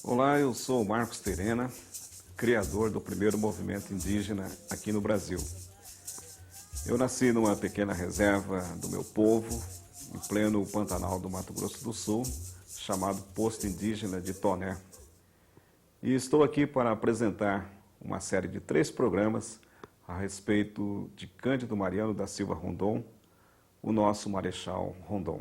Olá, eu sou o Marcos Terena, criador do primeiro movimento indígena aqui no Brasil. Eu nasci numa pequena reserva do meu povo, em pleno Pantanal do Mato Grosso do Sul, chamado Posto Indígena de Toné. E estou aqui para apresentar uma série de 3 programas a respeito de Cândido Mariano da Silva Rondon, o nosso Marechal Rondon.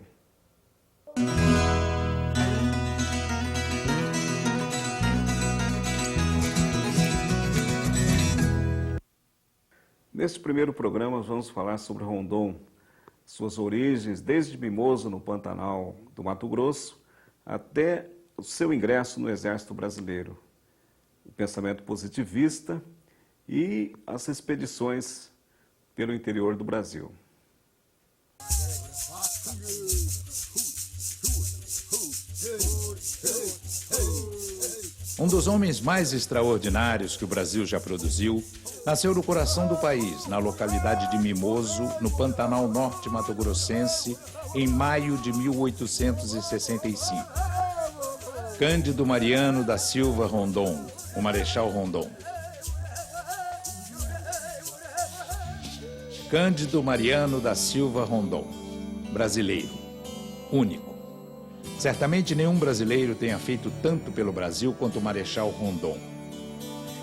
Neste primeiro programa vamos falar sobre Rondon, suas origens desde Mimoso, no Pantanal do Mato Grosso, até o seu ingresso no Exército Brasileiro, o pensamento positivista e as expedições pelo interior do Brasil. Um dos homens mais extraordinários que o Brasil já produziu, nasceu no coração do país, na localidade de Mimoso, no Pantanal Norte Mato-Grossense, em maio de 1865. Cândido Mariano da Silva Rondon, o Marechal Rondon. Cândido Mariano da Silva Rondon, brasileiro, único. Certamente nenhum brasileiro tenha feito tanto pelo Brasil quanto o Marechal Rondon.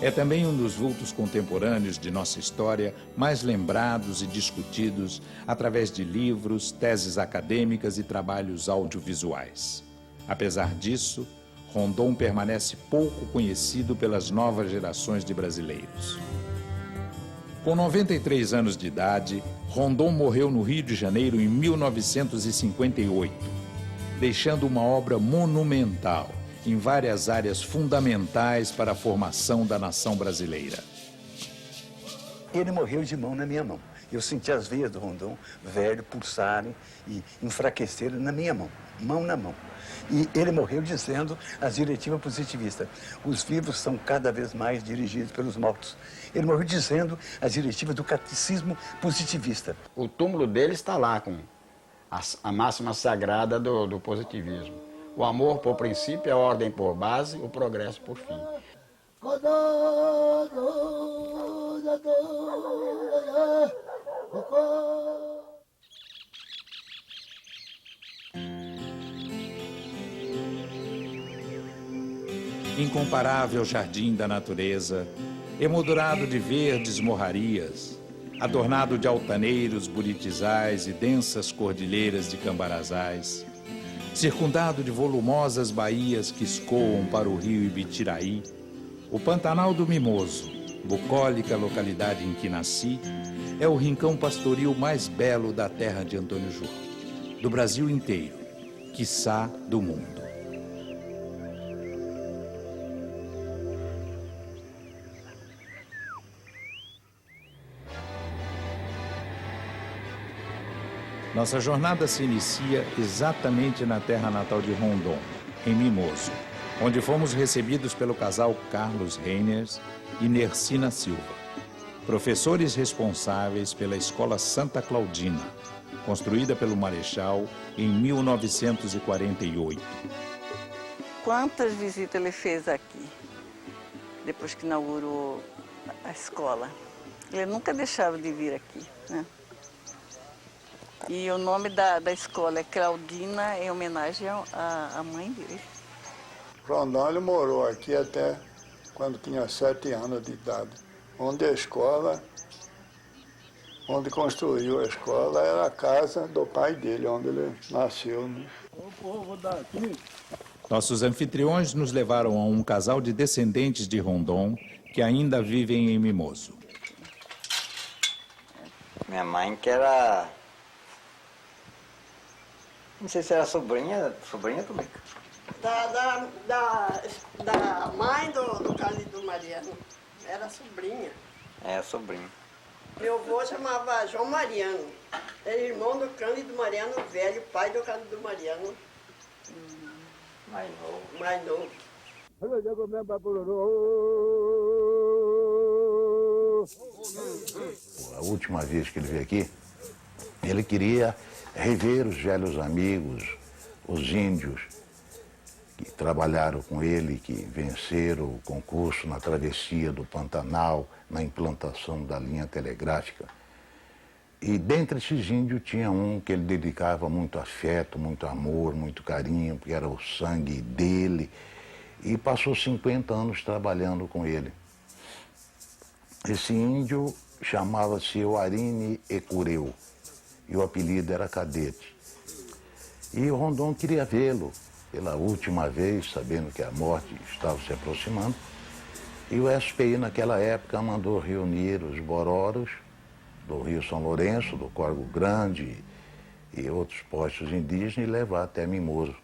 É também um dos vultos contemporâneos de nossa história mais lembrados e discutidos através de livros, teses acadêmicas e trabalhos audiovisuais. Apesar disso, Rondon permanece pouco conhecido pelas novas gerações de brasileiros. Com 93 anos de idade, Rondon morreu no Rio de Janeiro em 1958. Deixando uma obra monumental em várias áreas fundamentais para a formação da nação brasileira. Ele morreu de mão na minha mão. Eu senti as veias do Rondon velho pulsarem e enfraquecerem na minha mão, mão na mão. E ele morreu dizendo as diretivas positivistas: os vivos são cada vez mais dirigidos pelos mortos. Ele morreu dizendo as diretivas do catecismo positivista. O túmulo dele está lá com a máxima sagrada do positivismo. O amor por princípio, a ordem por base, o progresso por fim. Incomparável jardim da natureza, emoldurado de verdes morrarias, adornado de altaneiros, buritizais e densas cordilheiras de cambarazais, circundado de volumosas baías que escoam para o rio Ibitiraí, o Pantanal do Mimoso, bucólica localidade em que nasci, é o rincão pastoril mais belo da terra de Antônio Jô, do Brasil inteiro, quiçá do mundo. Nossa jornada se inicia exatamente na terra natal de Rondon, em Mimoso, onde fomos recebidos pelo casal Carlos Reiners e Nercina Silva, professores responsáveis pela Escola Santa Claudina, construída pelo Marechal em 1948. Quantas visitas ele fez aqui, depois que inaugurou a escola? Ele nunca deixava de vir aqui, né? E o nome da escola é Claudina, em homenagem à mãe dele. Rondon, ele morou aqui até quando tinha 7 anos de idade. Onde a escola, onde construiu a escola, era a casa do pai dele, onde ele nasceu, né? O povo daqui. Nossos anfitriões nos levaram a um casal de descendentes de Rondon que ainda vivem em Mimoso. Minha mãe, que era... não sei se era sobrinha também. Da mãe do Cândido Mariano. Era sobrinha. É, sobrinha. Meu avô chamava João Mariano. Era irmão do Cândido Mariano velho, pai do Cândido Mariano. Mais novo. Mais novo. A última vez que ele veio aqui, Ele queria rever os velhos amigos, os índios que trabalharam com ele, que venceram o concurso na travessia do Pantanal, na implantação da linha telegráfica. E dentre esses índios tinha um que ele dedicava muito afeto, muito amor, muito carinho, porque era o sangue dele, e passou 50 anos trabalhando com ele. Esse índio chamava-se Oarine Ecureu, e o apelido era Cadete. E o Rondon queria vê-lo pela última vez, sabendo que a morte estava se aproximando, e o SPI naquela época mandou reunir os bororos do Rio São Lourenço, do Corgo Grande e outros postos indígenas e levar até Mimoso.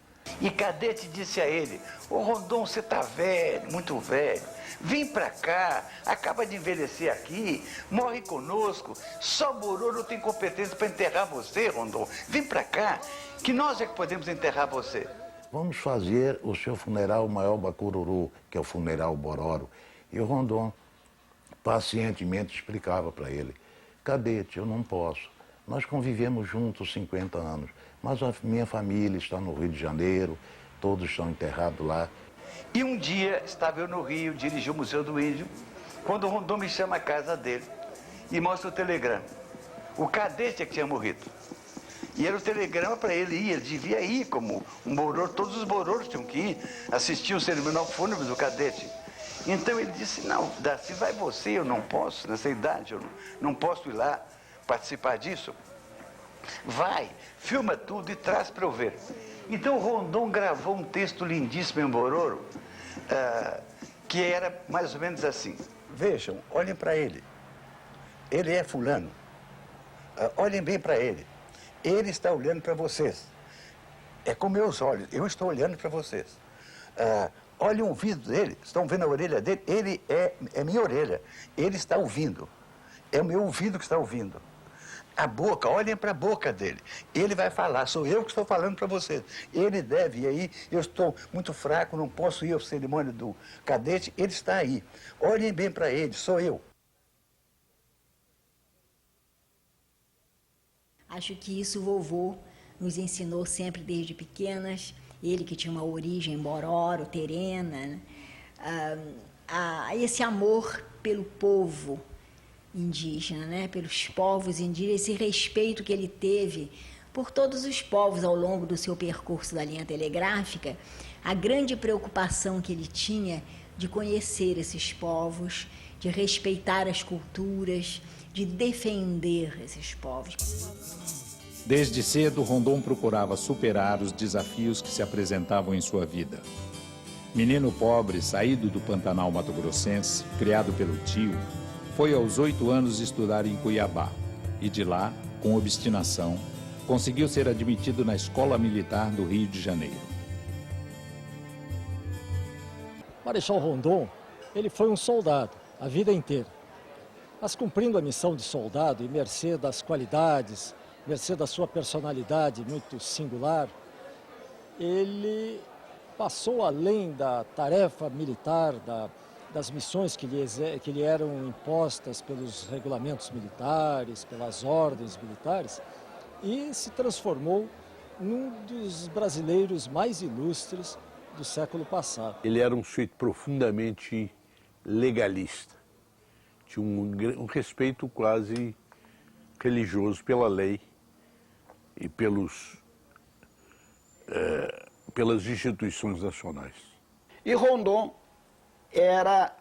E Cadete disse a ele: ô Rondon, você tá velho, muito velho, vem pra cá, acaba de envelhecer aqui, morre conosco, só Bororo tem competência para enterrar você, Rondon. Vem pra cá, que nós é que podemos enterrar você. Vamos fazer o seu funeral maior Bacururu, que é o funeral Bororo. E o Rondon pacientemente explicava para ele: Cadete, eu não posso. Nós convivemos juntos 50 anos, mas a minha família está no Rio de Janeiro, todos estão enterrados lá. E um dia estava eu no Rio, dirigi o Museu do Índio, quando o Rondon me chama à casa dele e mostra o telegrama. O Cadete é que tinha morrido. E era o telegrama para ele ir, ele devia ir como um bororo, todos os bororos tinham que ir assistir o cerimonial fúnebre do Cadete. Então ele disse: não, Darcy, vai você, eu não posso, nessa idade, eu não posso ir lá participar disso. Vai, filma tudo e traz para eu ver. Então o Rondon gravou um texto lindíssimo em Bororo, que era mais ou menos assim: vejam, olhem para ele, ele é fulano, olhem bem para ele, ele está olhando para vocês, é com meus olhos, eu estou olhando para vocês. Olhem o ouvido dele, estão vendo a orelha dele? Ele é minha orelha, ele está ouvindo, é o meu ouvido que está ouvindo. A boca, olhem para a boca dele, ele vai falar, sou eu que estou falando para vocês. Ele deve ir aí, eu estou muito fraco, não posso ir à cerimônia do Cadete, ele está aí. Olhem bem para ele, sou eu. Acho que isso o vovô nos ensinou sempre desde pequenas. Ele que tinha uma origem bororo, terena, né? Esse amor pelo povo indígena, né? Pelos povos indígenas, esse respeito que ele teve por todos os povos ao longo do seu percurso da linha telegráfica, a grande preocupação que ele tinha de conhecer esses povos, de respeitar as culturas, de defender esses povos. Desde cedo, Rondon procurava superar os desafios que se apresentavam em sua vida. Menino pobre, saído do Pantanal mato-grossense, criado pelo tio, foi aos 8 anos estudar em Cuiabá e de lá, com obstinação, conseguiu ser admitido na Escola Militar do Rio de Janeiro. Marechal Rondon, ele foi um soldado a vida inteira. Mas cumprindo a missão de soldado e mercê das qualidades, mercê da sua personalidade muito singular, ele passou além da tarefa militar, das missões que lhe eram impostas pelos regulamentos militares, pelas ordens militares, e se transformou num dos brasileiros mais ilustres do século passado. Ele era um sujeito profundamente legalista, tinha um respeito quase religioso pela lei e pelas instituições nacionais. E Rondon era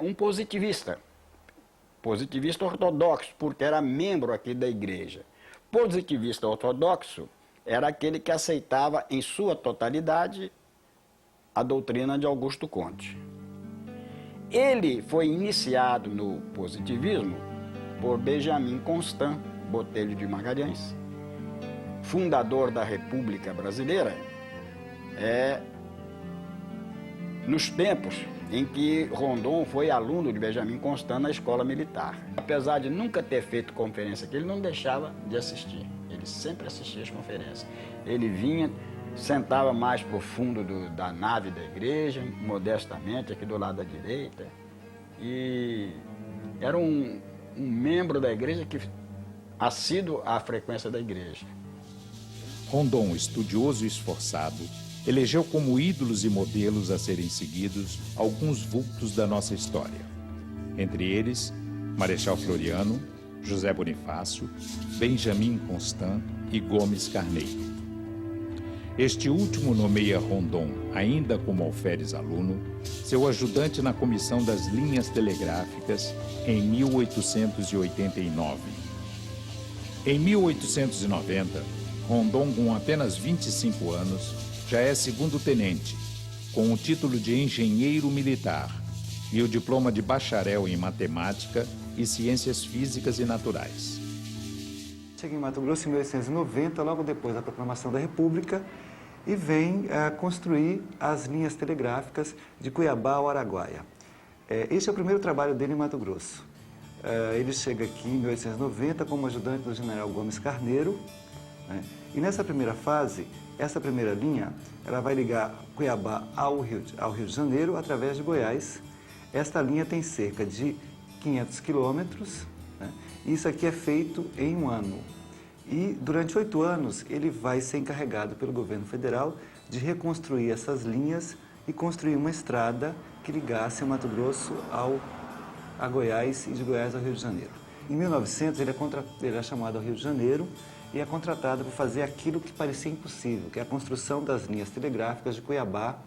um positivista ortodoxo, porque era membro aqui da igreja. Positivista ortodoxo era aquele que aceitava em sua totalidade a doutrina de Augusto Comte. Ele foi iniciado no positivismo por Benjamin Constant Botelho de Magalhães, fundador da República Brasileira, nos tempos em que Rondon foi aluno de Benjamin Constant na escola militar. Apesar de nunca ter feito conferência aqui, ele não deixava de assistir. Ele sempre assistia as conferências. Ele vinha, sentava mais para o fundo da nave da igreja, modestamente, aqui do lado da direita. E era um membro da igreja que assíduo à frequência da igreja. Rondon, estudioso e esforçado, elegeu como ídolos e modelos a serem seguidos alguns vultos da nossa história. Entre eles, Marechal Floriano, José Bonifácio, Benjamin Constant e Gomes Carneiro. Este último nomeia Rondon, ainda como alferes aluno, seu ajudante na comissão das linhas telegráficas em 1889. Em 1890, Rondon, com apenas 25 anos, já é segundo-tenente, com o título de engenheiro militar e o diploma de bacharel em matemática e ciências físicas e naturais. Cheguei em Mato Grosso em 1890, logo depois da proclamação da República, e vem construir as linhas telegráficas de Cuiabá ao Araguaia. Este é o primeiro trabalho dele em Mato Grosso. Ele chega aqui em 1890 como ajudante do general Gomes Carneiro, né? E nessa primeira fase, essa primeira linha, ela vai ligar Cuiabá ao Rio de Janeiro através de Goiás. Esta linha tem cerca de 500 quilômetros, né? Isso aqui é feito em um ano. E durante 8 anos ele vai ser encarregado pelo governo federal de reconstruir essas linhas e construir uma estrada que ligasse o Mato Grosso a Goiás e de Goiás ao Rio de Janeiro. Em 1900 ele é chamado ao Rio de Janeiro e é contratado para fazer aquilo que parecia impossível, que é a construção das linhas telegráficas de Cuiabá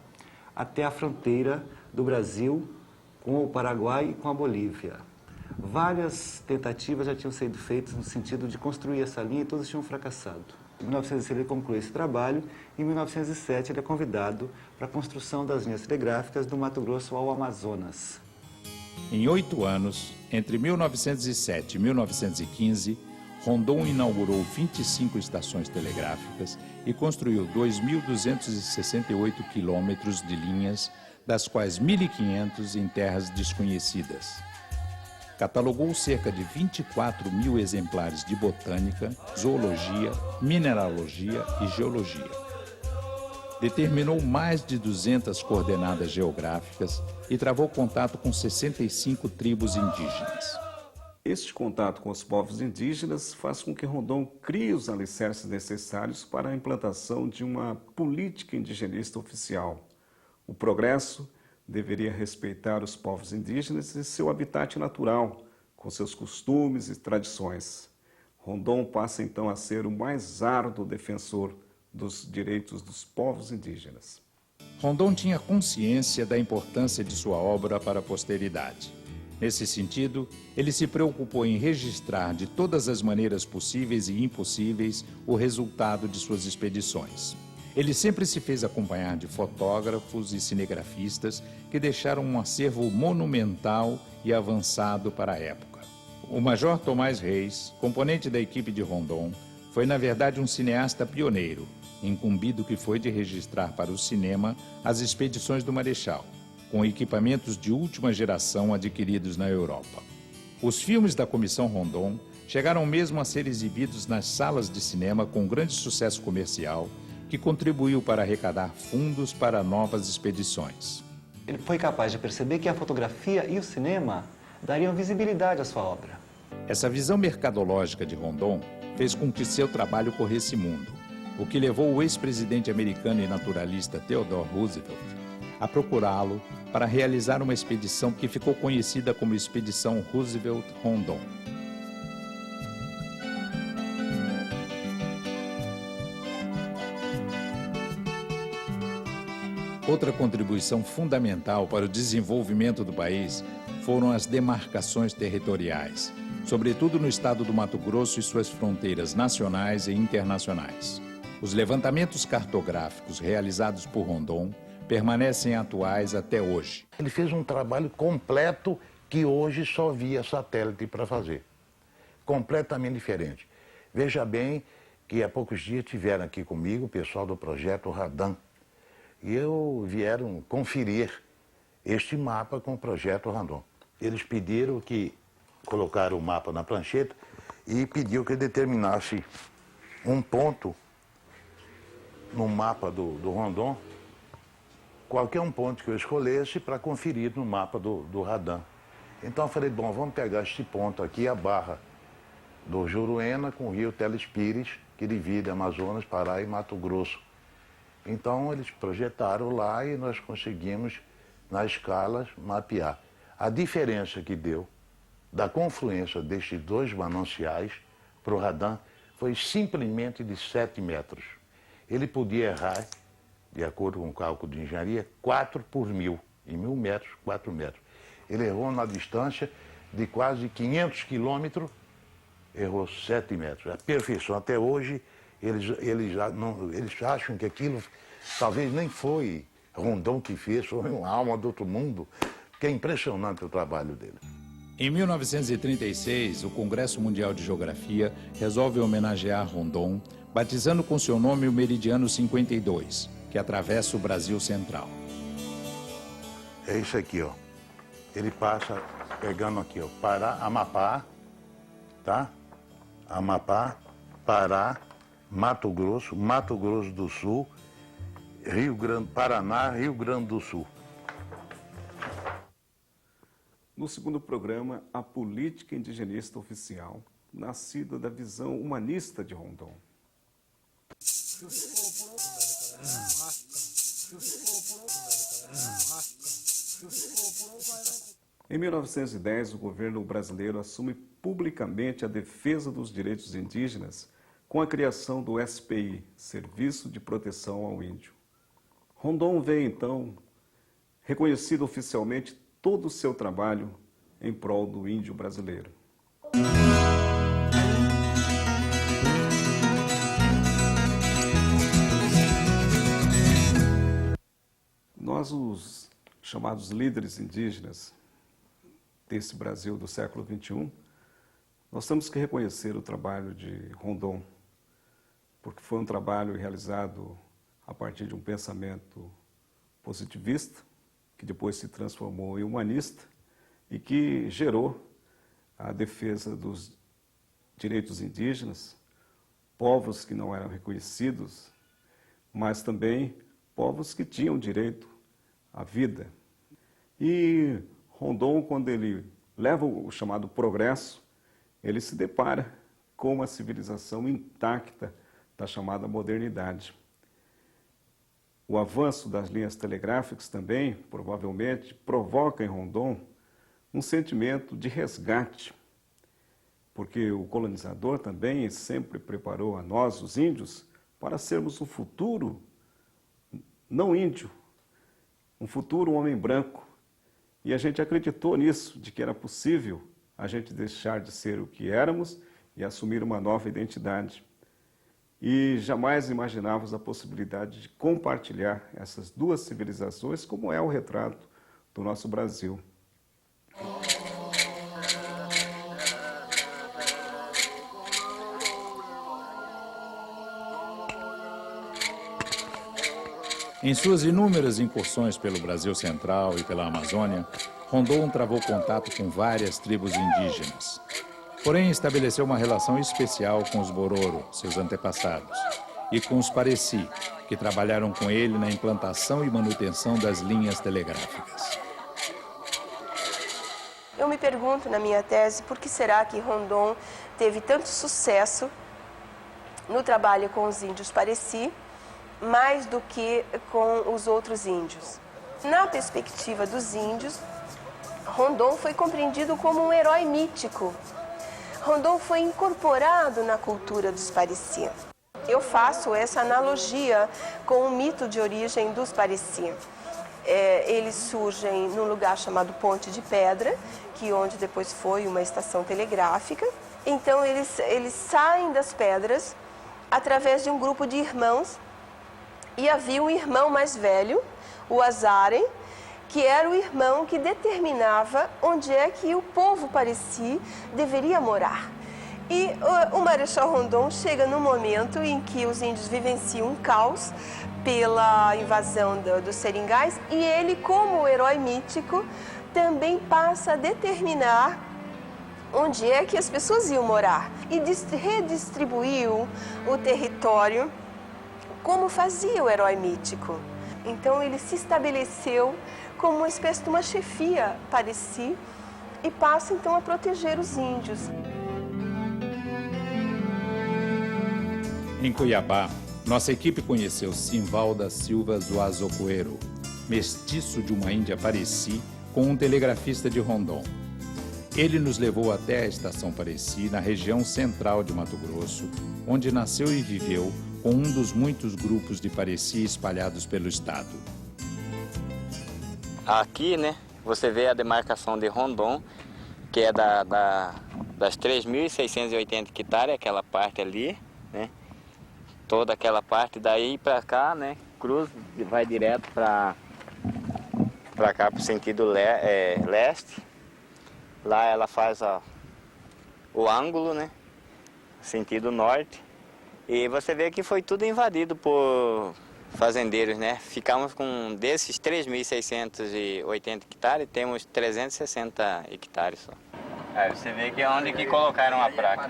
até a fronteira do Brasil com o Paraguai e com a Bolívia. Várias tentativas já tinham sido feitas no sentido de construir essa linha e todas tinham fracassado. Em 1906 ele conclui esse trabalho e em 1907 ele é convidado para a construção das linhas telegráficas do Mato Grosso ao Amazonas. Em 8 anos, entre 1907 e 1915, Rondon inaugurou 25 estações telegráficas e construiu 2.268 quilômetros de linhas, das quais 1.500 em terras desconhecidas. Catalogou cerca de 24 mil exemplares de botânica, zoologia, mineralogia e geologia. Determinou mais de 200 coordenadas geográficas e travou contato com 65 tribos indígenas. Este contato com os povos indígenas faz com que Rondon crie os alicerces necessários para a implantação de uma política indigenista oficial. O progresso deveria respeitar os povos indígenas e seu habitat natural, com seus costumes e tradições. Rondon passa então a ser o mais árduo defensor dos direitos dos povos indígenas. Rondon tinha consciência da importância de sua obra para a posteridade. Nesse sentido, ele se preocupou em registrar de todas as maneiras possíveis e impossíveis o resultado de suas expedições. Ele sempre se fez acompanhar de fotógrafos e cinegrafistas que deixaram um acervo monumental e avançado para a época. O Major Tomás Reis, componente da equipe de Rondon, foi na verdade um cineasta pioneiro, incumbido que foi de registrar para o cinema as expedições do Marechal, com equipamentos de última geração adquiridos na Europa. Os filmes da Comissão Rondon chegaram mesmo a ser exibidos nas salas de cinema com grande sucesso comercial, que contribuiu para arrecadar fundos para novas expedições. Ele foi capaz de perceber que a fotografia e o cinema dariam visibilidade à sua obra. Essa visão mercadológica de Rondon fez com que seu trabalho corresse mundo, o que levou o ex-presidente americano e naturalista Theodore Roosevelt a procurá-lo para realizar uma expedição que ficou conhecida como Expedição Roosevelt-Rondon. Outra contribuição fundamental para o desenvolvimento do país foram as demarcações territoriais, sobretudo no estado do Mato Grosso e suas fronteiras nacionais e internacionais. Os levantamentos cartográficos realizados por Rondon permanecem atuais até hoje. Ele fez um trabalho completo que hoje só via satélite para fazer. Completamente diferente. Veja bem que há poucos dias tiveram aqui comigo o pessoal do projeto Radan. E vieram conferir este mapa com o projeto Rondon. Eles pediram que colocaram o mapa na prancheta e pediu que determinasse um ponto no mapa do Rondon, qualquer um ponto que eu escolhesse para conferir no mapa do Radan. Então eu falei, bom, vamos pegar este ponto aqui, a barra do Juruena com o rio Telespires, que divide Amazonas, Pará e Mato Grosso. Então eles projetaram lá e nós conseguimos, nas escalas, mapear. A diferença que deu da confluência destes dois mananciais para o radar foi simplesmente de 7 metros. Ele podia errar, de acordo com o cálculo de engenharia, 4 por 1000. Em 1000 metros, 4 metros. Ele errou na distância de quase 500 quilômetros, errou 7 metros. A perfeição. Até hoje, eles acham que aquilo talvez nem foi Rondon que fez, foi uma alma do outro mundo, que é impressionante o trabalho dele. Em 1936, o Congresso Mundial de Geografia resolve homenagear Rondon, batizando com seu nome o Meridiano 52, que atravessa o Brasil Central. É isso aqui, ó. Ele passa pegando aqui, ó, Pará, Amapá, tá? Amapá, Pará, Mato Grosso do Sul, Rio Grande, Paraná, Rio Grande do Sul. No segundo programa, a política indigenista oficial, nascida da visão humanista de Rondon. Em 1910, o governo brasileiro assume publicamente a defesa dos direitos indígenas com a criação do SPI, Serviço de Proteção ao Índio. Rondon vê, então, reconhecido oficialmente todo o seu trabalho em prol do índio brasileiro. Nós, os chamados líderes indígenas desse Brasil do século XXI, nós temos que reconhecer o trabalho de Rondon, porque foi um trabalho realizado a partir de um pensamento positivista, que depois se transformou em humanista e que gerou a defesa dos direitos indígenas, povos que não eram reconhecidos, mas também povos que tinham direito à vida. E Rondon, quando ele leva o chamado progresso, ele se depara com uma civilização intacta da chamada modernidade. O avanço das linhas telegráficas também, provavelmente, provoca em Rondon um sentimento de resgate, porque o colonizador também sempre preparou a nós, os índios, para sermos um futuro não índio, um futuro homem branco. E a gente acreditou nisso, de que era possível a gente deixar de ser o que éramos e assumir uma nova identidade. E jamais imaginávamos a possibilidade de compartilhar essas duas civilizações, como é o retrato do nosso Brasil. Em suas inúmeras incursões pelo Brasil Central e pela Amazônia, Rondon travou contato com várias tribos indígenas. Porém, estabeleceu uma relação especial com os Bororo, seus antepassados, e com os Pareci, que trabalharam com ele na implantação e manutenção das linhas telegráficas. Eu me pergunto na minha tese por que será que Rondon teve tanto sucesso no trabalho com os índios Pareci, mais do que com os outros índios. Na perspectiva dos índios, Rondon foi compreendido como um herói mítico. Rondon foi incorporado na cultura dos Pareci. Eu faço essa analogia com o mito de origem dos Pareci. Eles surgem num lugar chamado Ponte de Pedra, que onde depois foi uma estação telegráfica. Então eles saem das pedras através de um grupo de irmãos. E havia um irmão mais velho, o Azarem, que era o irmão que determinava onde é que o povo Pareci deveria morar. E o Marechal Rondon chega num momento em que os índios vivenciam um caos pela invasão dos seringais e ele, como herói mítico, também passa a determinar onde é que as pessoas iam morar e redistribuiu o território como fazia o herói mítico. Então ele se estabeleceu como uma espécie de uma chefia Pareci e passa então a proteger os índios. Em Cuiabá, nossa equipe conheceu Simval da Silva Zuazocoeiro, mestiço de uma índia Pareci com um telegrafista de Rondon. Ele nos levou até a estação Pareci, na região central de Mato Grosso, onde nasceu e viveu com um dos muitos grupos de Pareci espalhados pelo estado. Aqui, né, você vê a demarcação de Rondon, que é das 3.680 hectares, aquela parte ali, né? Toda aquela parte daí para cá, né? Cruz vai direto para cá, para o sentido leste. Lá ela faz o ângulo, né? Sentido norte. E você vê que foi tudo invadido por fazendeiros, né? Ficamos com desses 3.680 hectares, temos 360 hectares só. Aí você vê que é onde que colocaram a placa.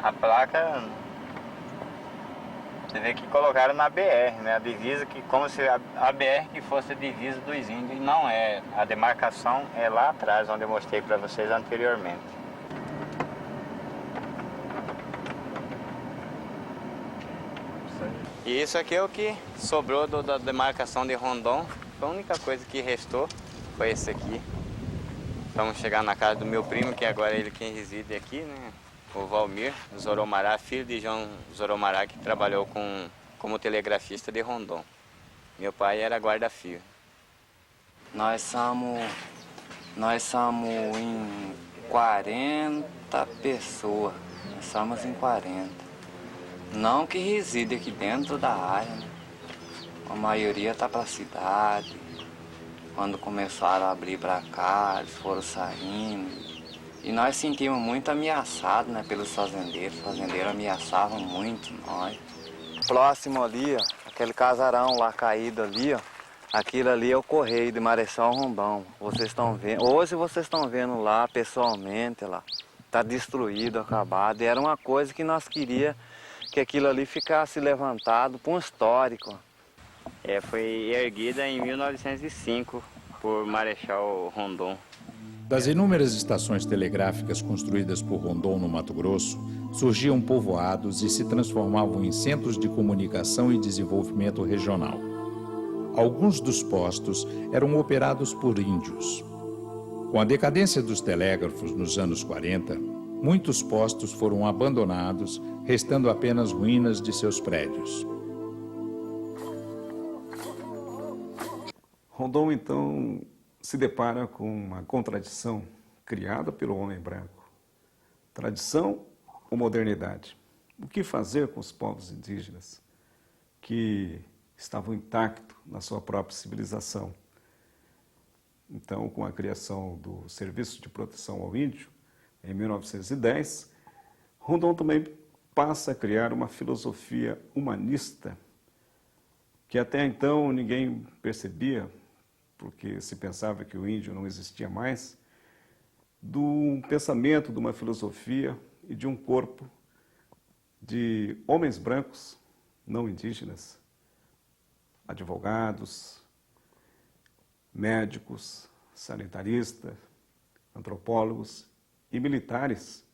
A placa, você vê que colocaram na BR, né? A divisa, que como se a BR que fosse a divisa dos índios, não é. A demarcação é lá atrás, onde eu mostrei para vocês anteriormente. E isso aqui é o que sobrou da demarcação de Rondon. A única coisa que restou foi esse aqui. Vamos chegar na casa do meu primo, que agora é ele quem reside aqui, né? O Valmir Zoromará, filho de João Zoromará, que trabalhou como telegrafista de Rondon. Meu pai era guarda-fio. Nós somos em 40 pessoas. Nós somos em 40. Não que reside aqui dentro da área, né? A maioria está para a cidade. Quando começaram a abrir para cá, eles foram saindo. E nós sentimos muito ameaçados, né, pelos fazendeiros. Os fazendeiros ameaçavam muito nós. Próximo ali, ó, aquele casarão lá caído ali, ó. Aquilo ali é o Correio de Marechal Rondon. Vocês estão vendo, hoje vocês estão vendo lá pessoalmente, lá. Está destruído, acabado. E era uma coisa que nós queríamos que aquilo ali ficasse levantado para um histórico. Foi erguida em 1905 por Marechal Rondon. Das inúmeras estações telegráficas construídas por Rondon no Mato Grosso, surgiam povoados e se transformavam em centros de comunicação e desenvolvimento regional. Alguns dos postos eram operados por índios. Com a decadência dos telégrafos nos anos 40, muitos postos foram abandonados, restando apenas ruínas de seus prédios. Rondon, então, se depara com uma contradição criada pelo homem branco. Tradição ou modernidade? O que fazer com os povos indígenas que estavam intactos na sua própria civilização? Então, com a criação do Serviço de Proteção ao Índio, em 1910, Rondon também passa a criar uma filosofia humanista que até então ninguém percebia, porque se pensava que o índio não existia mais, do pensamento, de uma filosofia e de um corpo de homens brancos, não indígenas, advogados, médicos, sanitaristas, antropólogos e militares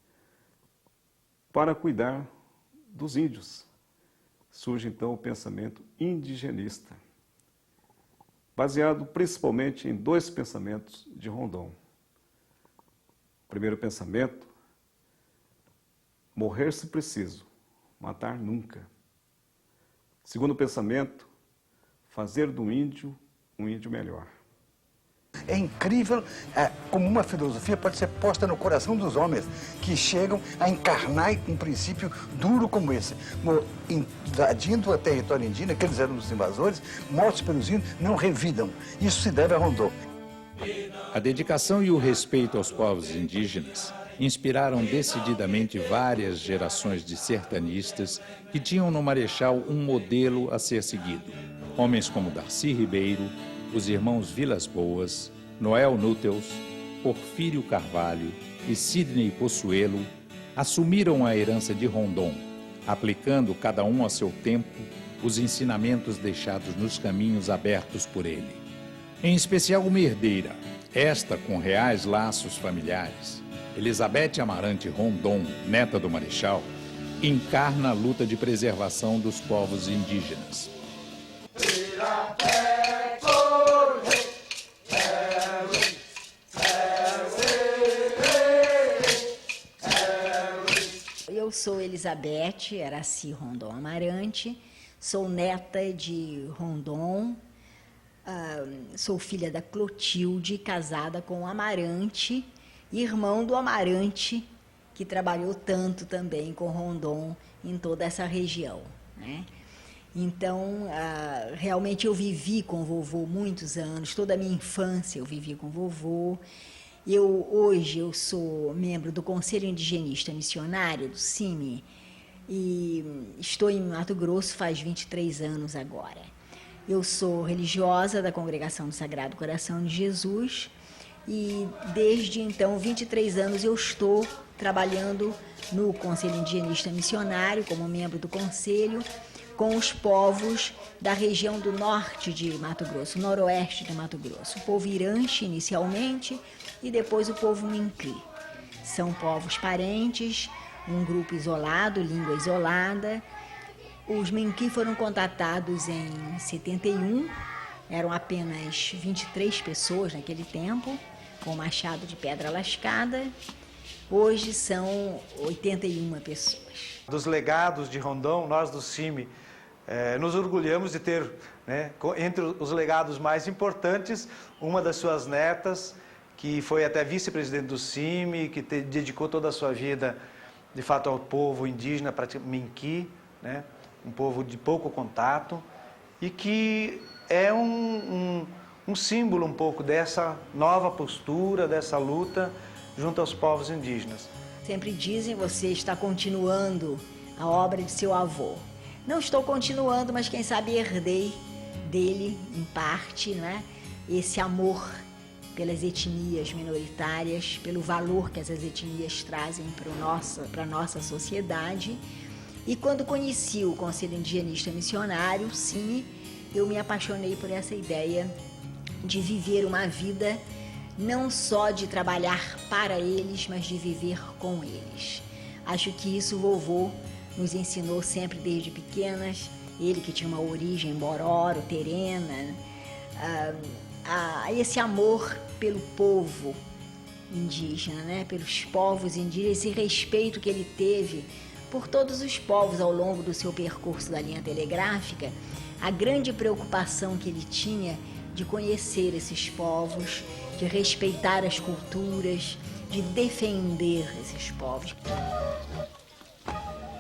para cuidar dos índios. Surge então o pensamento indigenista, baseado principalmente em dois pensamentos de Rondon. O primeiro pensamento: morrer se preciso, matar nunca. Segundo pensamento: fazer do índio um índio melhor. É incrível como uma filosofia pode ser posta no coração dos homens que chegam a encarnar um princípio duro como esse. Invadindo o território indígena, que eles eram os invasores, mortos pelos índios, não revidam. Isso se deve a Rondon. A dedicação e o respeito aos povos indígenas inspiraram decididamente várias gerações de sertanistas que tinham no Marechal um modelo a ser seguido. Homens como Darcy Ribeiro, os irmãos Vilas Boas, Noel Núteus, Porfírio Carvalho e Sidney Possuelo assumiram a herança de Rondon, aplicando cada um a seu tempo os ensinamentos deixados nos caminhos abertos por ele. Em especial uma herdeira, esta com reais laços familiares, Elizabeth Amarante Rondon, neta do Marechal, encarna a luta de preservação dos povos indígenas. Eu sou Elizabeth Eraci Rondon Amarante, sou neta de Rondon, sou filha da Clotilde, casada com o Amarante, irmão do Amarante, que trabalhou tanto também com Rondon em toda essa região, né? Então, realmente eu vivi com o vovô muitos anos, toda a minha infância eu vivi com o vovô. Hoje eu sou membro do Conselho Indigenista Missionário, do CIMI, e estou em Mato Grosso faz 23 anos agora. Eu sou religiosa da Congregação do Sagrado Coração de Jesus e desde então, 23 anos, eu estou trabalhando no Conselho Indigenista Missionário, como membro do Conselho, com os povos da região do norte de Mato Grosso, noroeste de Mato Grosso. O povo Iranche, inicialmente, e depois o povo Minqui. São povos parentes, um grupo isolado, língua isolada. Os Minqui foram contatados em 71, eram apenas 23 pessoas naquele tempo, com machado de pedra lascada. Hoje são 81 pessoas. Dos legados de Rondon, nós do CIMI, nos orgulhamos de ter, né, entre os legados mais importantes, uma das suas netas, que foi até vice-presidente do CIMI, que dedicou toda a sua vida, de fato, ao povo indígena, Minqui, né, um povo de pouco contato, e que é um símbolo um pouco dessa nova postura, dessa luta junto aos povos indígenas. Sempre dizem, você está continuando a obra de seu avô. Não estou continuando, mas quem sabe herdei dele, em parte, né, esse amor pelas etnias minoritárias, pelo valor que essas etnias trazem para a nossa sociedade. E quando conheci o Conselho Indigenista Missionário, sim, eu me apaixonei por essa ideia de viver uma vida não só de trabalhar para eles, mas de viver com eles. Acho que isso o vovô nos ensinou sempre desde pequenas, ele que tinha uma origem bororo, terena, esse amor pelo povo indígena, né? Pelos povos indígenas, esse respeito que ele teve por todos os povos ao longo do seu percurso da linha telegráfica, a grande preocupação que ele tinha de conhecer esses povos, de respeitar as culturas, de defender esses povos.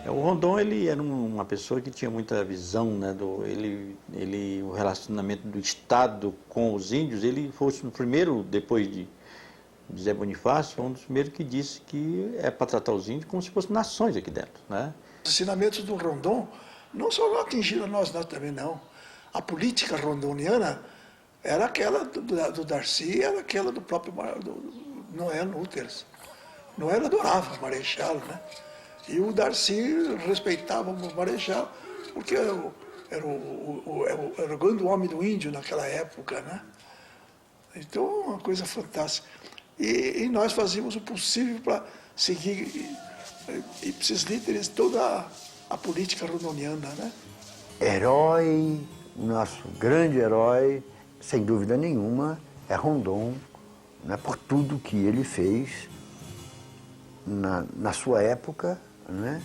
O Rondon, ele era uma pessoa que tinha muita visão, né, o relacionamento do Estado com os índios. Ele foi o primeiro, depois de Zé Bonifácio, foi um dos primeiros que disse que é para tratar os índios como se fossem nações aqui dentro, né? Os ensinamentos do Rondon não só atingiram nós também não. A política rondoniana era aquela do Darcy, era aquela do próprio Noel Nutters. Noel adorava o Marechal, né? E o Darcy respeitava o Marechal, porque era o grande homem do índio naquela época, né? Então, uma coisa fantástica. E nós fazíamos o possível para seguir esses líderes, toda a política rondoniana, né? Herói, nosso grande herói, sem dúvida nenhuma, é Rondon, né, por tudo que ele fez na sua época, né,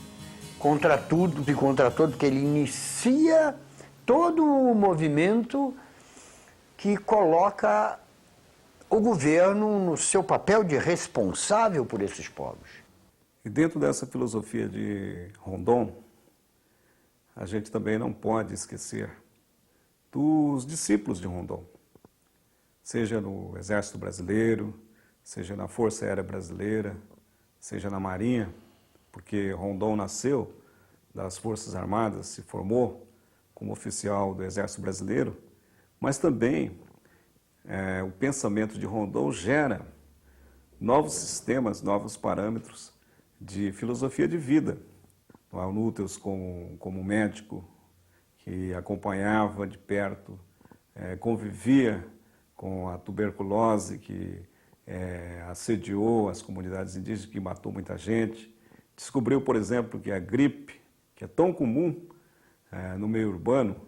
contra tudo e contra todo, que ele inicia todo o movimento que coloca o governo no seu papel de responsável por esses povos. E dentro dessa filosofia de Rondon, a gente também não pode esquecer dos discípulos de Rondon, seja no Exército Brasileiro, seja na Força Aérea Brasileira, seja na Marinha, porque Rondon nasceu das Forças Armadas, se formou como oficial do Exército Brasileiro, mas também o pensamento de Rondon gera novos sistemas, novos parâmetros de filosofia de vida. O Nutters como médico que acompanhava de perto, convivia com a tuberculose que assediou as comunidades indígenas, que matou muita gente, descobriu, por exemplo, que a gripe, que é tão comum no meio urbano,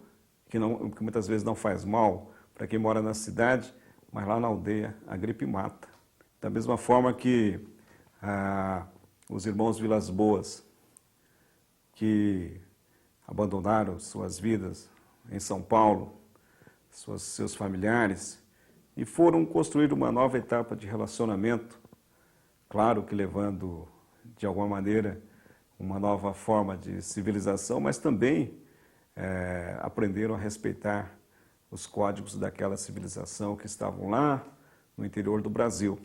que muitas vezes não faz mal para quem mora na cidade, mas lá na aldeia a gripe mata. Da mesma forma que os irmãos Vilas Boas, que abandonaram suas vidas em São Paulo, seus familiares, e foram construir uma nova etapa de relacionamento, claro que levando, de alguma maneira, uma nova forma de civilização, mas também aprenderam a respeitar os códigos daquela civilização que estavam lá no interior do Brasil.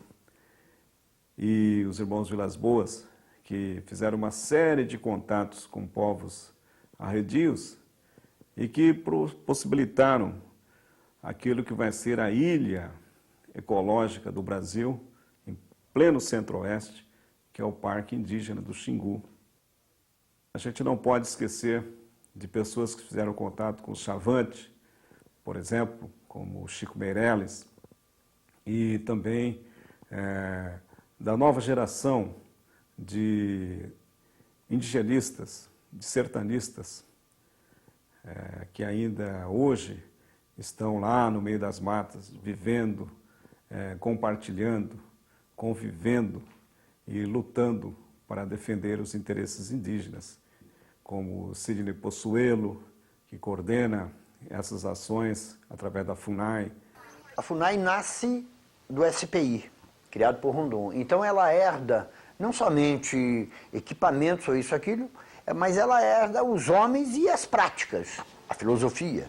E os irmãos Vilas Boas, que fizeram uma série de contatos com povos arredios e que possibilitaram aquilo que vai ser a ilha ecológica do Brasil, em pleno centro-oeste, que é o Parque Indígena do Xingu. A gente não pode esquecer de pessoas que fizeram contato com o Chavante, por exemplo, como o Chico Meirelles, e também da nova geração de indigenistas, de sertanistas, que ainda hoje estão lá no meio das matas, vivendo, compartilhando, convivendo e lutando para defender os interesses indígenas, como Sidney Possuelo, que coordena essas ações através da FUNAI. A FUNAI nasce do SPI, criado por Rondon. Então ela herda não somente equipamentos ou isso, aquilo, mas ela herda os homens e as práticas, a filosofia.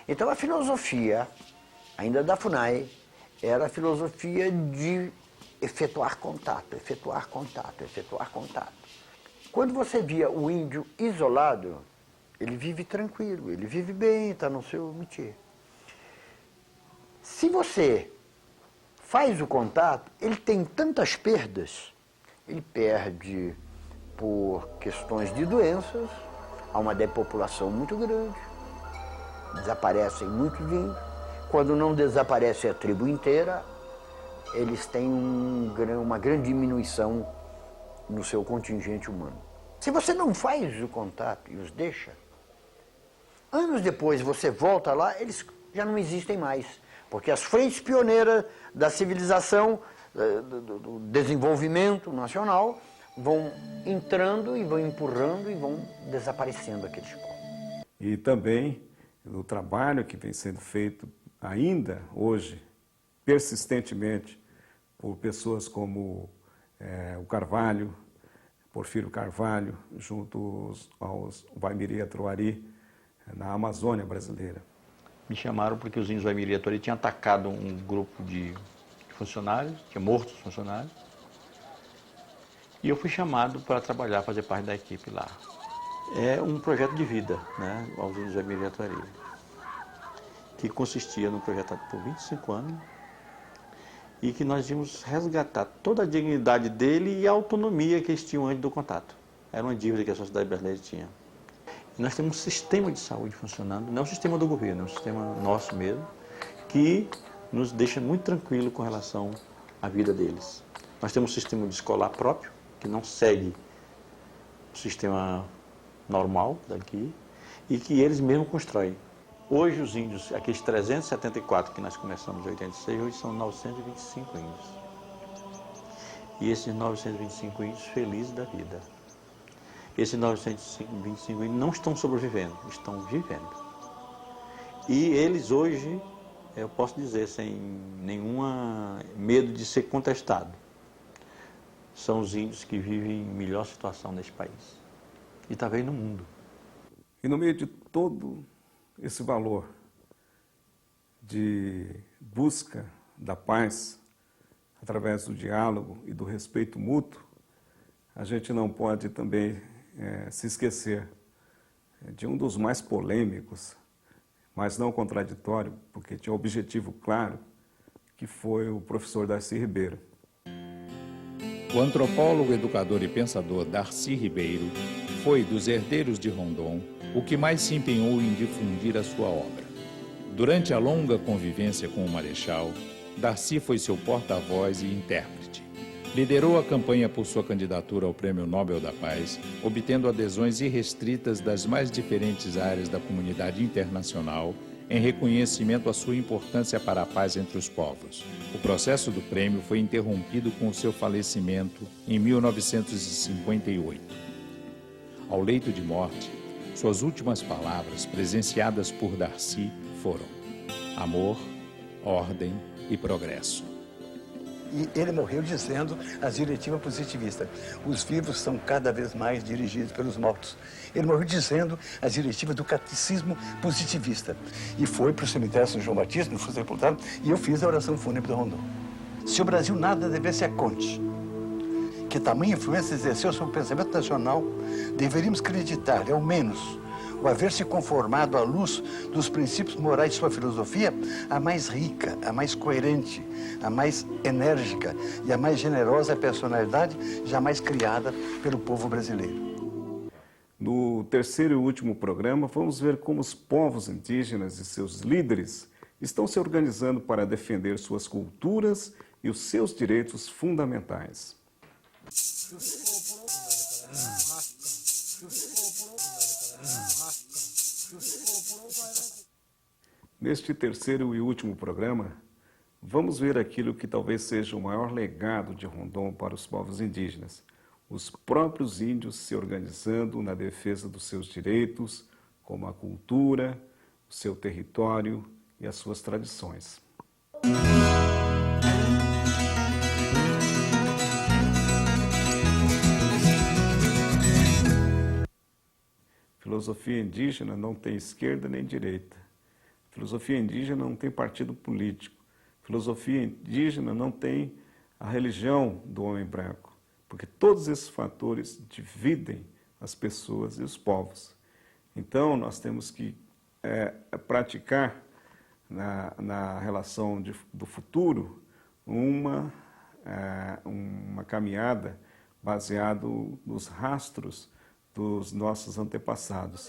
Então a filosofia, ainda da FUNAI, era a filosofia de efetuar contato, efetuar contato, efetuar contato. Quando você via o índio isolado, ele vive tranquilo, ele vive bem, está no seu métier. Se você faz o contato, ele tem tantas perdas, ele perde por questões de doenças, há uma depopulação muito grande, desaparecem muitos índios, quando não desaparece a tribo inteira, eles têm uma grande diminuição no seu contingente humano. Se você não faz o contato e os deixa, anos depois você volta lá, eles já não existem mais, porque as frentes pioneiras da civilização, do desenvolvimento nacional, vão entrando e vão empurrando e vão desaparecendo aqueles povos. E também o trabalho que vem sendo feito ainda hoje, persistentemente, por pessoas como o Carvalho, Porfírio Carvalho, junto aos Waimiri Atuari, na Amazônia brasileira. Me chamaram porque os índios Waimiri Atuari tinham atacado um grupo de funcionários, tinha morto os funcionários, e eu fui chamado para trabalhar, fazer parte da equipe lá. É um projeto de vida, né, aos índios Waimiri Atuari, que consistia num projeto por 25 anos, e que nós íamos resgatar toda a dignidade dele e a autonomia que eles tinham antes do contato. Era uma dívida que a sociedade brasileira tinha. E nós temos um sistema de saúde funcionando, não é um sistema do governo, é um sistema nosso mesmo, que nos deixa muito tranquilo com relação à vida deles. Nós temos um sistema de escolar próprio, que não segue o sistema normal daqui, e que eles mesmos constroem. Hoje os índios, aqueles 374 que nós começamos em 86, hoje são 925 índios. E esses 925 índios felizes da vida. Esses 925 índios não estão sobrevivendo, estão vivendo. E eles hoje, eu posso dizer sem nenhum medo de ser contestado, são os índios que vivem em melhor situação nesse país. E talvez no mundo. E no meio de todo esse valor de busca da paz, através do diálogo e do respeito mútuo, a gente não pode também se esquecer de um dos mais polêmicos, mas não contraditório, porque tinha um objetivo claro, que foi o professor Darcy Ribeiro. O antropólogo, educador e pensador Darcy Ribeiro foi, dos herdeiros de Rondon, o que mais se empenhou em difundir a sua obra. Durante a longa convivência com o Marechal, Darcy foi seu porta-voz e intérprete. Liderou a campanha por sua candidatura ao Prêmio Nobel da Paz, obtendo adesões irrestritas das mais diferentes áreas da comunidade internacional em reconhecimento à sua importância para a paz entre os povos. O processo do prêmio foi interrompido com o seu falecimento em 1958. Ao leito de morte, suas últimas palavras, presenciadas por Darcy, foram: amor, ordem e progresso. E ele morreu dizendo as diretivas positivistas: os vivos são cada vez mais dirigidos pelos mortos. Ele morreu dizendo as diretivas do catecismo positivista. E foi para o cemitério São João Batista, foi sepultado, e eu fiz a oração fúnebre do Rondon. Se o Brasil nada devesse a Conte, que tamanha influência exerceu sobre o pensamento nacional, deveríamos acreditar, ao menos, o haver se conformado à luz dos princípios morais de sua filosofia, a mais rica, a mais coerente, a mais enérgica e a mais generosa personalidade jamais criada pelo povo brasileiro. No terceiro e último programa, vamos ver como os povos indígenas e seus líderes estão se organizando para defender suas culturas e os seus direitos fundamentais. Neste terceiro e último programa, vamos ver aquilo que talvez seja o maior legado de Rondon para os povos indígenas: os próprios índios se organizando na defesa dos seus direitos, como a cultura, o seu território e as suas tradições. Filosofia indígena não tem esquerda nem direita. Filosofia indígena não tem partido político. Filosofia indígena não tem a religião do homem branco, porque todos esses fatores dividem as pessoas e os povos. Então, nós temos que praticar na relação do futuro uma caminhada baseada nos rastros dos nossos antepassados.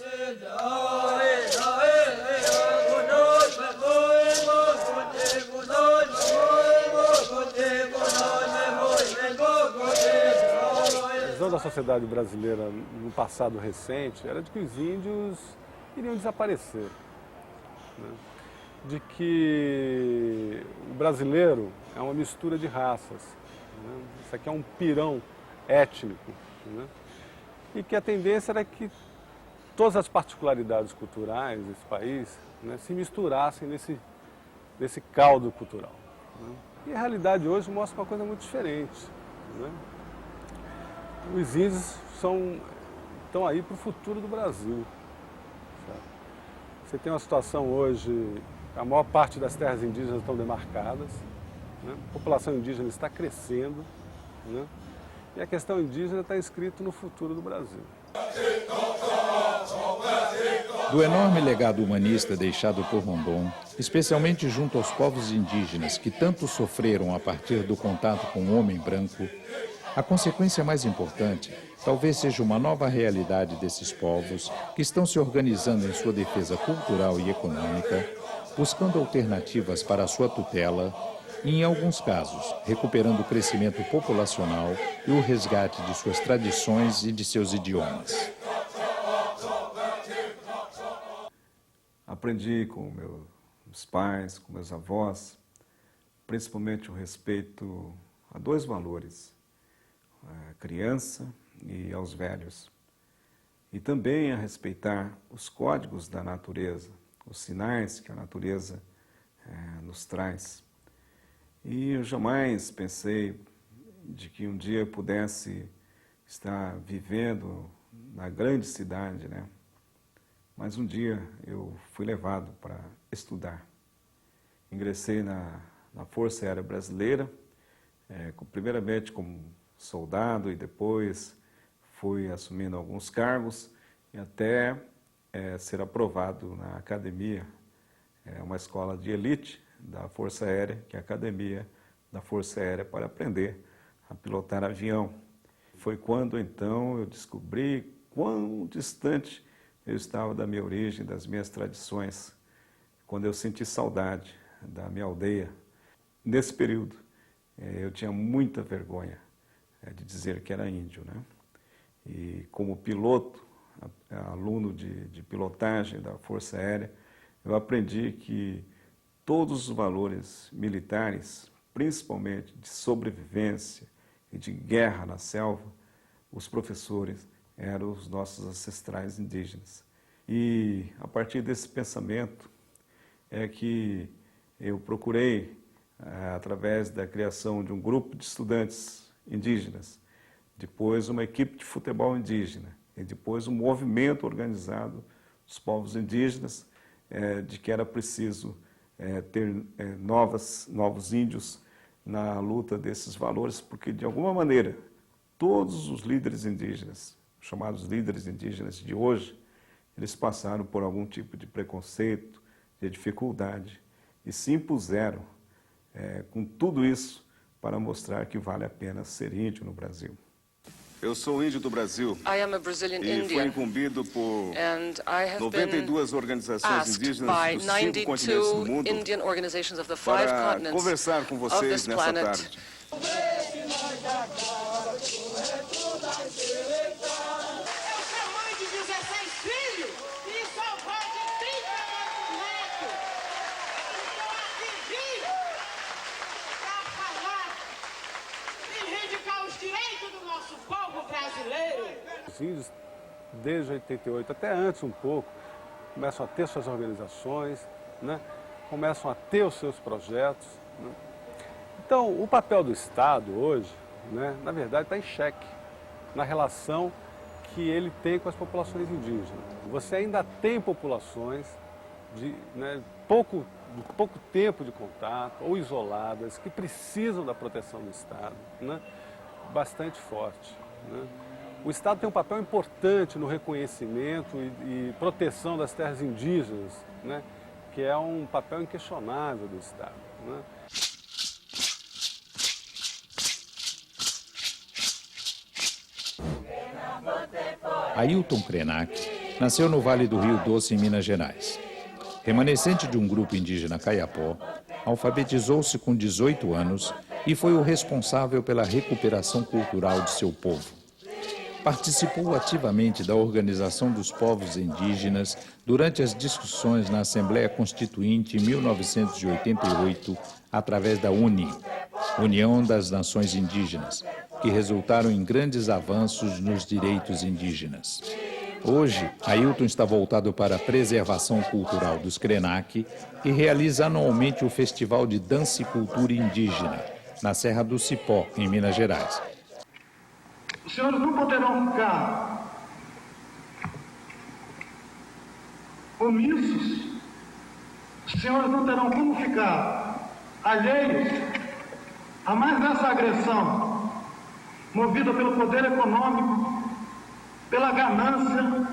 A visão da sociedade brasileira no passado recente era de que os índios iriam desaparecer, né? De que o brasileiro é uma mistura de raças, né? Isso aqui é um pirão étnico, né? E que a tendência era que todas as particularidades culturais desse país, né, se misturassem nesse caldo cultural, né? E a realidade hoje mostra uma coisa muito diferente, né? Os índios estão aí para o futuro do Brasil, sabe? Você tem uma situação hoje, a maior parte das terras indígenas estão demarcadas, né? A população indígena está crescendo, né? E a questão indígena está escrita no futuro do Brasil. Do enorme legado humanista deixado por Rondon, especialmente junto aos povos indígenas que tanto sofreram a partir do contato com o homem branco, a consequência mais importante talvez seja uma nova realidade desses povos que estão se organizando em sua defesa cultural e econômica, buscando alternativas para a sua tutela e, em alguns casos, recuperando o crescimento populacional e o resgate de suas tradições e de seus idiomas. Aprendi com meus pais, com meus avós, principalmente o respeito a dois valores: a criança e aos velhos. E também a respeitar os códigos da natureza, os sinais que a natureza nos traz. E eu jamais pensei de que um dia eu pudesse estar vivendo na grande cidade, né? Mas um dia eu fui levado para estudar. Ingressei na Força Aérea Brasileira, primeiramente como soldado, e depois fui assumindo alguns cargos e até ser aprovado na academia, uma escola de elite da Força Aérea, que é a Academia da Força Aérea, para aprender a pilotar avião. Foi quando então eu descobri quão distante eu estava da minha origem, das minhas tradições, quando eu senti saudade da minha aldeia. Nesse período, eu tinha muita vergonha de dizer que era índio, né? E como piloto, aluno de pilotagem da Força Aérea, eu aprendi que todos os valores militares, principalmente de sobrevivência e de guerra na selva, os professores eram os nossos ancestrais indígenas. E a partir desse pensamento é que eu procurei, através da criação de um grupo de estudantes indígenas, depois uma equipe de futebol indígena e depois um movimento organizado dos povos indígenas, de que era preciso ter novos índios na luta desses valores, porque de alguma maneira todos os líderes indígenas, chamados líderes indígenas de hoje, eles passaram por algum tipo de preconceito, de dificuldade e se impuseram com tudo isso para mostrar que vale a pena ser índio no Brasil. Eu sou índio do Brasil e fui incumbido por 92 organizações indígenas dos 5 continentes do mundo para conversar com vocês nessa tarde. Os índios, desde 88, até antes um pouco, começam a ter suas organizações, né? Começam a ter os seus projetos. Né? Então, o papel do Estado hoje, né, na verdade, está em xeque na relação que ele tem com as populações indígenas. Você ainda tem populações de pouco tempo de contato ou isoladas que precisam da proteção do Estado, né, bastante forte. Né? O Estado tem um papel importante no reconhecimento e proteção das terras indígenas, né, que é um papel inquestionável do Estado. Né? Ailton Krenak nasceu no Vale do Rio Doce, em Minas Gerais. Remanescente de um grupo indígena Kayapó, alfabetizou-se com 18 anos e foi o responsável pela recuperação cultural de seu povo. Participou ativamente da organização dos povos indígenas durante as discussões na Assembleia Constituinte em 1988, através da UNI, União das Nações Indígenas, que resultaram em grandes avanços nos direitos indígenas. Hoje, Ailton está voltado para a preservação cultural dos Krenak e realiza anualmente o Festival de Dança e Cultura Indígena, na Serra do Cipó, em Minas Gerais. Os senhores não poderão ficar omissos, os senhores não terão como ficar alheios a mais essa agressão movida pelo poder econômico, pela ganância,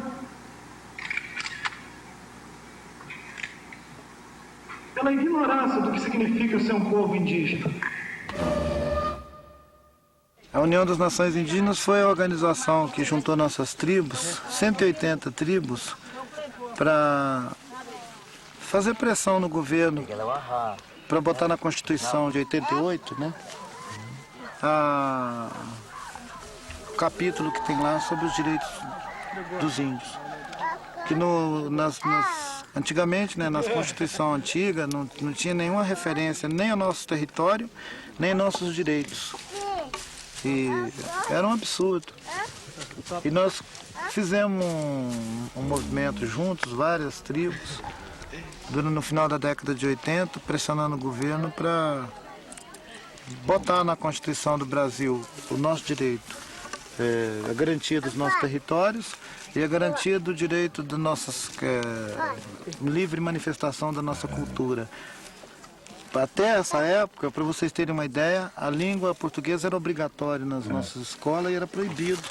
pela ignorância do que significa ser um povo indígena. A União das Nações Indígenas foi a organização que juntou nossas tribos, 180 tribos, para fazer pressão no governo, para botar na Constituição de 88, né, o capítulo que tem lá sobre os direitos dos índios. Que antigamente, né, na Constituição antiga, não tinha nenhuma referência nem ao nosso território, nem aos nossos direitos. E era um absurdo. E nós fizemos um movimento juntos, várias tribos, no final da década de 80, pressionando o governo para botar na Constituição do Brasil o nosso direito, a garantia dos nossos territórios e a garantia do direito da nossa livre manifestação da nossa cultura. Até essa época, para vocês terem uma ideia, a língua portuguesa era obrigatória nas nossas escolas e era proibido.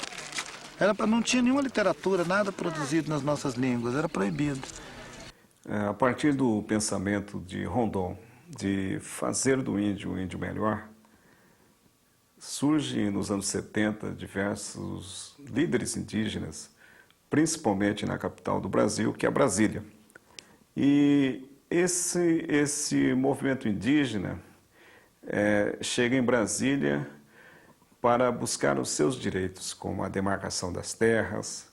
Não tinha nenhuma literatura, nada produzido nas nossas línguas, era proibido. A partir do pensamento de Rondon, de fazer do índio um índio melhor, surgem nos anos 70 diversos líderes indígenas, principalmente na capital do Brasil, que é Brasília. E esse movimento indígena chega em Brasília para buscar os seus direitos, como a demarcação das terras,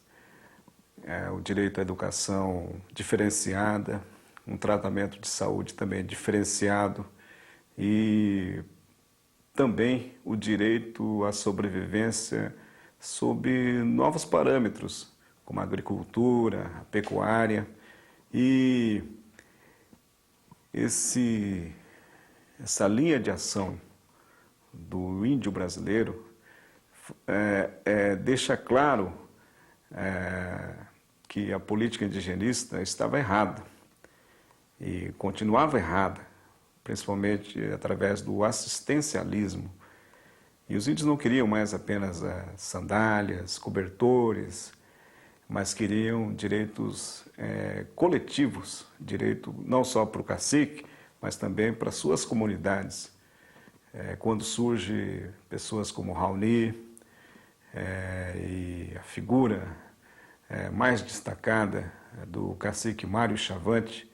o direito à educação diferenciada, um tratamento de saúde também diferenciado e também o direito à sobrevivência sob novos parâmetros, como a agricultura, a pecuária. E essa linha de ação do índio brasileiro deixa claro que a política indigenista estava errada e continuava errada, principalmente através do assistencialismo. E os índios não queriam mais apenas sandálias, cobertores, mas queriam direitos coletivos, direito não só para o cacique, mas também para suas comunidades. Quando surge pessoas como Raoni e a figura mais destacada do cacique Mário Chavante,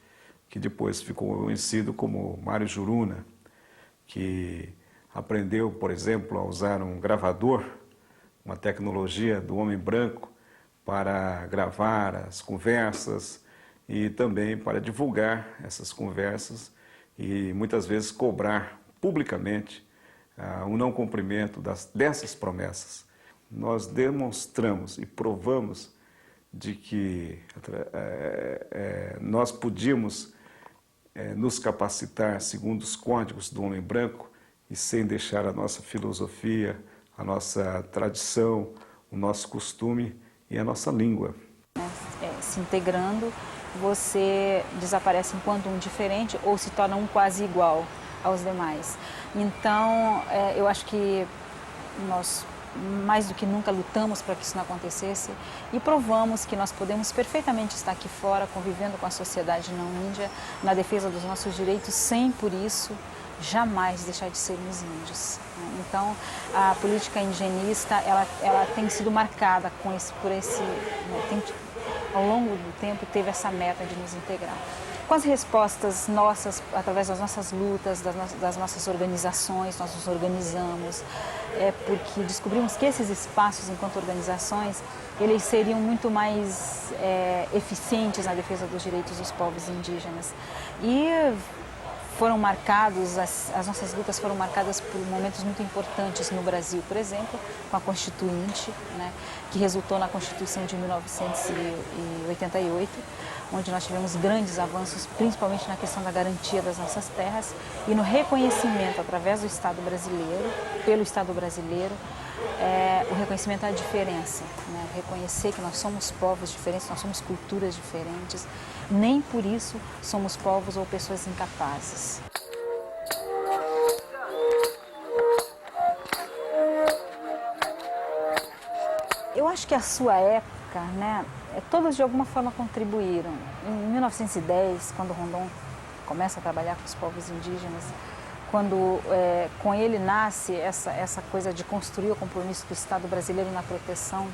que depois ficou conhecido como Mário Juruna, que aprendeu, por exemplo, a usar um gravador, uma tecnologia do homem branco, para gravar as conversas e também para divulgar essas conversas e muitas vezes cobrar publicamente o não cumprimento dessas promessas. Nós demonstramos e provamos de que nós podíamos nos capacitar segundo os códigos do homem branco e sem deixar a nossa filosofia, a nossa tradição, o nosso costume e a nossa língua. Se integrando, você desaparece enquanto um diferente ou se torna um quase igual aos demais. Então, eu acho que nós, mais do que nunca, lutamos para que isso não acontecesse e provamos que nós podemos perfeitamente estar aqui fora, convivendo com a sociedade não índia, na defesa dos nossos direitos, sem, por isso, jamais deixar de sermos índios. Então, a política indigenista, ela tem sido marcada ao longo do tempo, teve essa meta de nos integrar. Com as respostas nossas, através das nossas lutas, das nossas organizações, nós nos organizamos, porque descobrimos que esses espaços, enquanto organizações, eles seriam muito mais eficientes na defesa dos direitos dos povos indígenas. E foram marcados, as nossas lutas foram marcadas por momentos muito importantes no Brasil, por exemplo, com a Constituinte, né, que resultou na Constituição de 1988, onde nós tivemos grandes avanços, principalmente na questão da garantia das nossas terras e no reconhecimento, através do Estado brasileiro, pelo Estado brasileiro, o reconhecimento da diferença, né? Reconhecer que nós somos povos diferentes, nós somos culturas diferentes, nem por isso somos povos ou pessoas incapazes. Eu acho que a sua época, né, todas de alguma forma contribuíram. Em 1910, quando Rondon começa a trabalhar com os povos indígenas, quando com ele nasce essa coisa de construir o compromisso do Estado brasileiro na proteção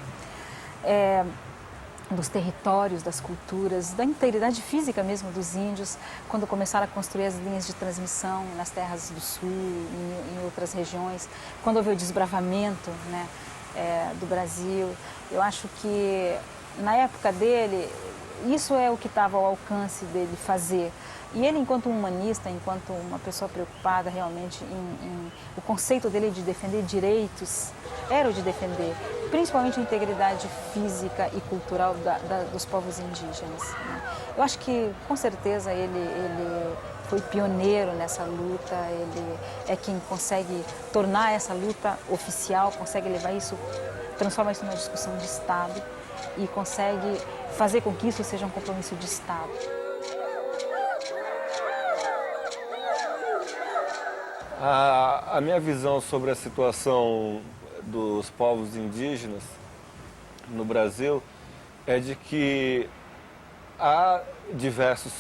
dos territórios, das culturas, da integridade física mesmo dos índios, quando começaram a construir as linhas de transmissão nas terras do sul, em outras regiões, quando houve o desbravamento, né, do Brasil. Eu acho que na época dele, isso é o que estava ao alcance dele fazer. E ele, enquanto humanista, enquanto uma pessoa preocupada realmente o conceito dele de defender direitos, era o de defender principalmente a integridade física e cultural dos povos indígenas, né? Eu acho que, com certeza, ele foi pioneiro nessa luta, ele é quem consegue tornar essa luta oficial, consegue levar isso, transformar isso numa discussão de Estado e consegue fazer com que isso seja um compromisso de Estado. A minha visão sobre a situação dos povos indígenas no Brasil é de que há diversos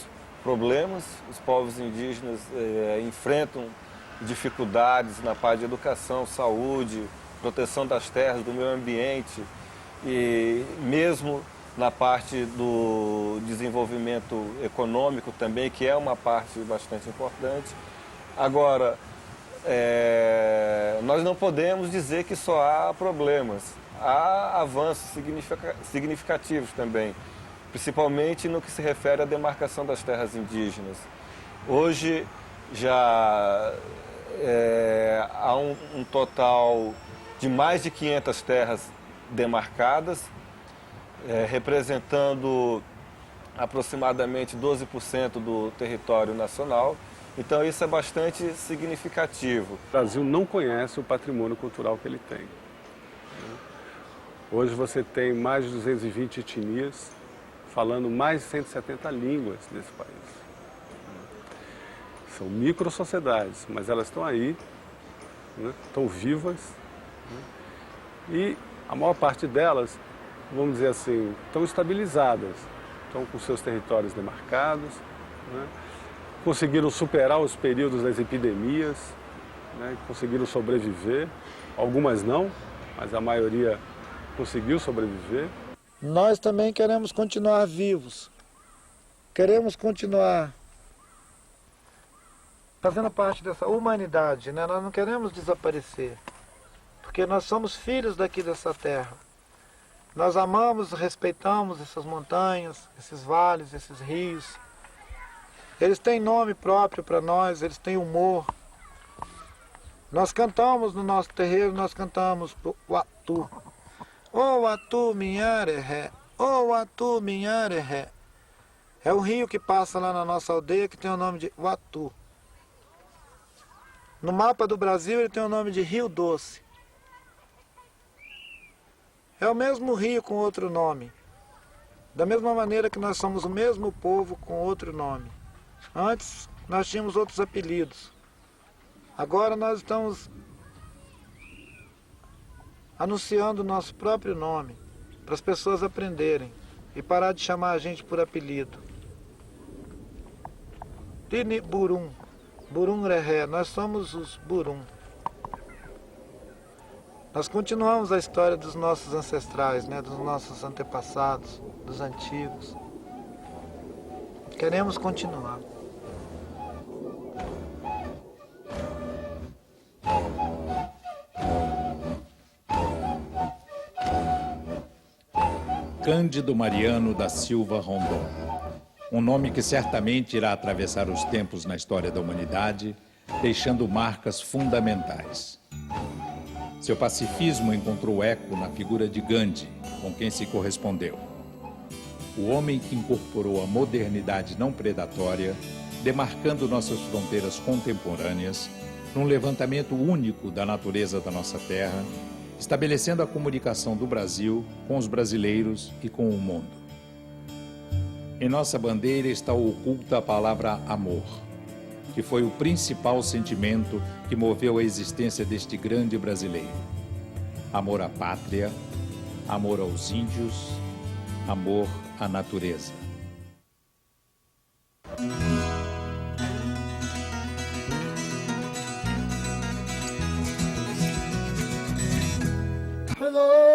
problemas, os povos indígenas enfrentam dificuldades na parte de educação, saúde, proteção das terras, do meio ambiente e mesmo na parte do desenvolvimento econômico também, que é uma parte bastante importante. Agora, nós não podemos dizer que só há problemas. Há avanços significativos também, principalmente no que se refere à demarcação das terras indígenas. Hoje já há um total de mais de 500 terras demarcadas, representando aproximadamente 12% do território nacional. Então isso é bastante significativo. O Brasil não conhece o patrimônio cultural que ele tem. Hoje você tem mais de 220 etnias, falando mais de 170 línguas nesse país. São micro-sociedades, mas elas estão aí, né? Estão vivas, né? E a maior parte delas, vamos dizer assim, estão estabilizadas, estão com seus territórios demarcados, né? Conseguiram superar os períodos das epidemias, né? Conseguiram sobreviver, algumas não, mas a maioria conseguiu sobreviver. Nós também queremos continuar vivos, queremos continuar fazendo parte dessa humanidade, né? Nós não queremos desaparecer, porque nós somos filhos daqui dessa terra. Nós amamos, respeitamos essas montanhas, esses vales, esses rios. Eles têm nome próprio para nós, eles têm humor. Nós cantamos no nosso terreiro, nós cantamos o Atu. O Atu Minharé, o Atu Minharé. É o rio que passa lá na nossa aldeia que tem o nome de Uatu. No mapa do Brasil ele tem o nome de Rio Doce. É o mesmo rio com outro nome. Da mesma maneira que nós somos o mesmo povo com outro nome. Antes nós tínhamos outros apelidos. Agora nós estamos anunciando o nosso próprio nome, para as pessoas aprenderem e parar de chamar a gente por apelido. Tini Burum, Burum Rehé, nós somos os Burum. Nós continuamos a história dos nossos ancestrais, né, dos nossos antepassados, dos antigos. Queremos continuar. Cândido Mariano da Silva Rondon. Um nome que certamente irá atravessar os tempos na história da humanidade, deixando marcas fundamentais. Seu pacifismo encontrou eco na figura de Gandhi, com quem se correspondeu. O homem que incorporou a modernidade não predatória, demarcando nossas fronteiras contemporâneas, num levantamento único da natureza da nossa terra, estabelecendo a comunicação do Brasil com os brasileiros e com o mundo. Em nossa bandeira está oculta a palavra amor, que foi o principal sentimento que moveu a existência deste grande brasileiro. Amor à pátria, amor aos índios, amor à natureza. Hello.